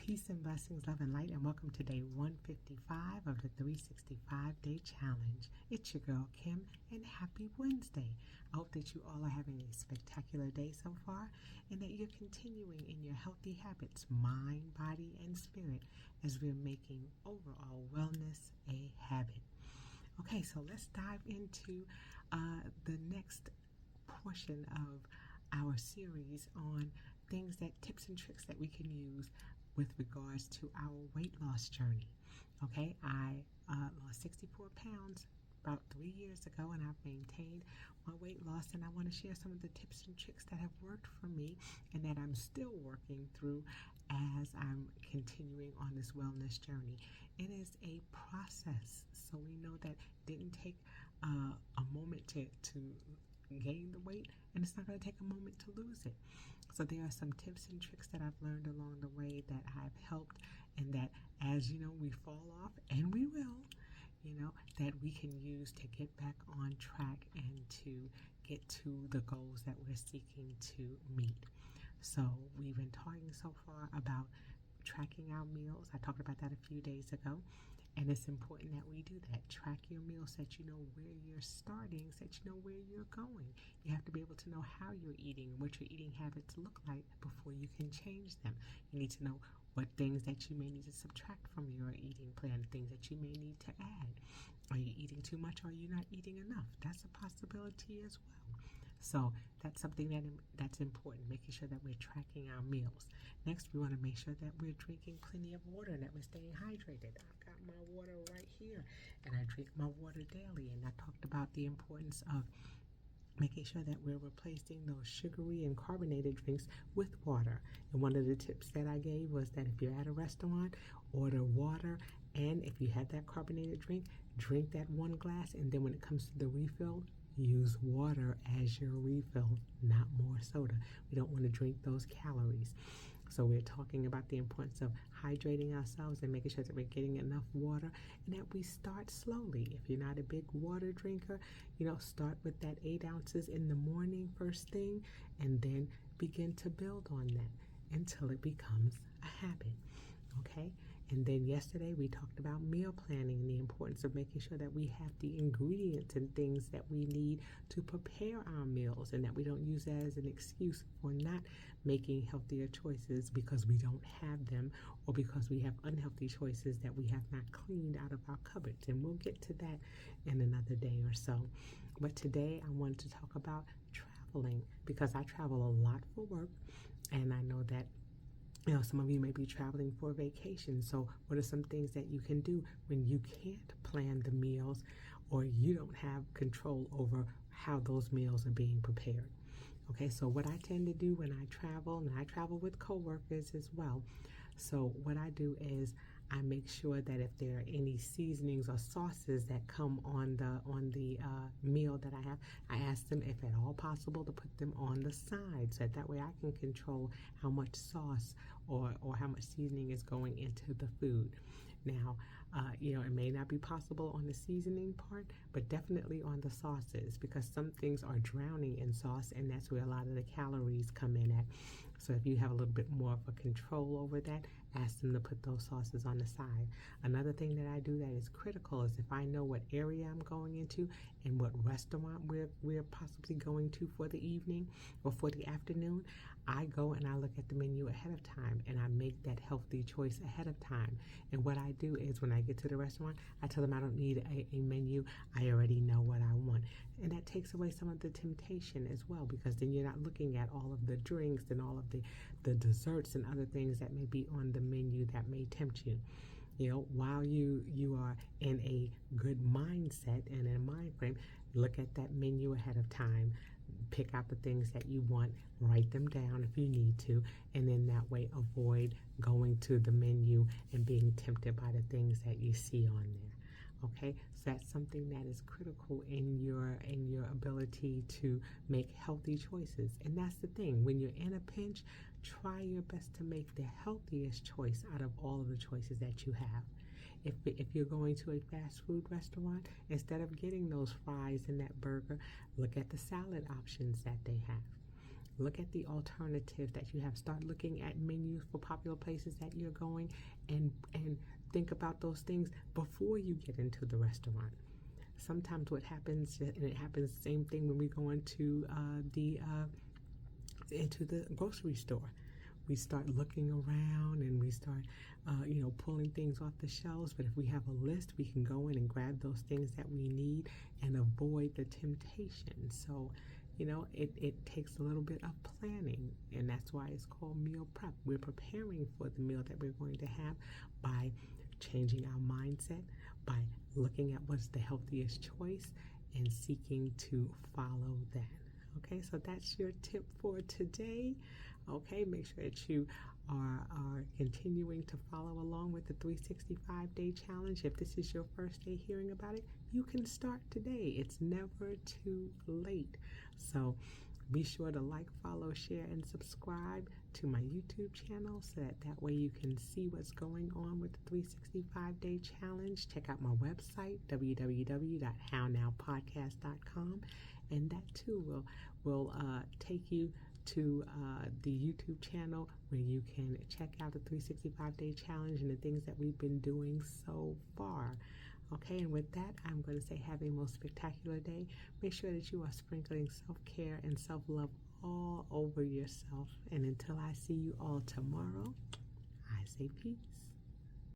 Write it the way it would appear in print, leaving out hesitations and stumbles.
Peace and blessings, love and light, and welcome to day 155 of the 365-day challenge. It's your girl, Kim, and happy Wednesday. I hope that you all are having a spectacular day so far and that you're continuing in your healthy habits, mind, body, and spirit, as we're making overall wellness a habit. Okay, so let's dive into the next portion of our series on tips and tricks that we can use with regards to our weight loss journey. Okay, I lost 64 pounds about 3 years ago, and I've maintained my weight loss, and I want to share some of the tips and tricks that have worked for me and that I'm still working through as I'm continuing on this wellness journey. It is a process, so we know that it didn't take a moment to gain the weight, and it's not going to take a moment to lose it. So there are some tips and tricks that I've learned along the way that have helped, and that as you know, we fall off, and we will, that we can use to get back on track and to get to the goals that we're seeking to meet. So we've been talking so far about tracking our meals. I talked about that a few days ago. And it's important that we do that. Track your meals so that you know where you're starting, so that you know where you're going. You have to be able to know how you're eating, what your eating habits look like before you can change them. You need to know what things that you may need to subtract from your eating plan, things that you may need to add. Are you eating too much, or are you not eating enough? That's a possibility as well. So that's something that's important, making sure that we're tracking our meals. Next, we want to make sure that we're drinking plenty of water and that we're staying hydrated. I've got my water right here, and I drink my water daily. And I talked about the importance of making sure that we're replacing those sugary and carbonated drinks with water. And one of the tips that I gave was that if you're at a restaurant, order water, and if you have that carbonated drink that one glass, and then when it comes to the refill, use water as your refill, not more soda. We don't want to drink those calories. So we're talking about the importance of hydrating ourselves and making sure that we're getting enough water, and that we start slowly. If you're not a big water drinker, start with that 8 ounces in the morning first thing, and then begin to build on that until it becomes a habit. Okay? And then yesterday we talked about meal planning and the importance of making sure that we have the ingredients and things that we need to prepare our meals, and that we don't use that as an excuse for not making healthier choices because we don't have them, or because we have unhealthy choices that we have not cleaned out of our cupboards. And we'll get to that in another day or so. But today I wanted to talk about traveling, because I travel a lot for work, and I know that some of you may be traveling for vacation. So what are some things that you can do when you can't plan the meals, or you don't have control over how those meals are being prepared? Okay, so what I tend to do when I travel, and I travel with coworkers as well. So what I do is I make sure that if there are any seasonings or sauces that come on the meal that I have, I ask them if at all possible to put them on the side, so that way I can control how much sauce or how much seasoning is going into the food. Now, it may not be possible on the seasoning part, but definitely on the sauces, because some things are drowning in sauce, and that's where a lot of the calories come in at. So if you have a little bit more of a control over that, ask them to put those sauces on the side. Another thing that I do that is critical is if I know what area I'm going into and what restaurant we're possibly going to for the evening or for the afternoon, I go and I look at the menu ahead of time, and I make that healthy choice ahead of time. And what I do is when I get to the restaurant, I tell them I don't need a menu. I already know what I want. And that takes away some of the temptation as well, because then you're not looking at all of the drinks and all of the desserts and other things that may be on the menu that may tempt you. While you are in a good mindset and in a mind frame, look at that menu ahead of time. Pick out the things that you want, write them down if you need to, and then that way avoid going to the menu and being tempted by the things that you see on there. Okay, so that's something that is critical in your ability to make healthy choices. And that's the thing, when you're in a pinch, try your best to make the healthiest choice out of all of the choices that you have. If you're going to a fast food restaurant, instead of getting those fries and that burger, look at the salad options that they have. Look at the alternatives that you have. Start looking at menus for popular places that you're going, and think about those things before you get into the restaurant. Sometimes what happens, and it happens the same thing when we go into the grocery store. We start looking around and we start, pulling things off the shelves. But if we have a list, we can go in and grab those things that we need and avoid the temptation. So, it takes a little bit of planning, and that's why it's called meal prep. We're preparing for the meal that we're going to have by changing our mindset, by looking at what's the healthiest choice and seeking to follow that. Okay, so that's your tip for today. Okay, make sure that you are continuing to follow along with the 365-day challenge. If this is your first day hearing about it, you can start today. It's never too late. So be sure to like, follow, share, and subscribe to my YouTube channel so that way you can see what's going on with the 365-day challenge. Check out my website, www.hownowpodcast.com, and that too will take you to the YouTube channel where you can check out the 365-day challenge and the things that we've been doing so far. Okay, and with that, I'm going to say have a most spectacular day. Make sure that you are sprinkling self-care and self-love all over yourself. And until I see you all tomorrow, I say peace.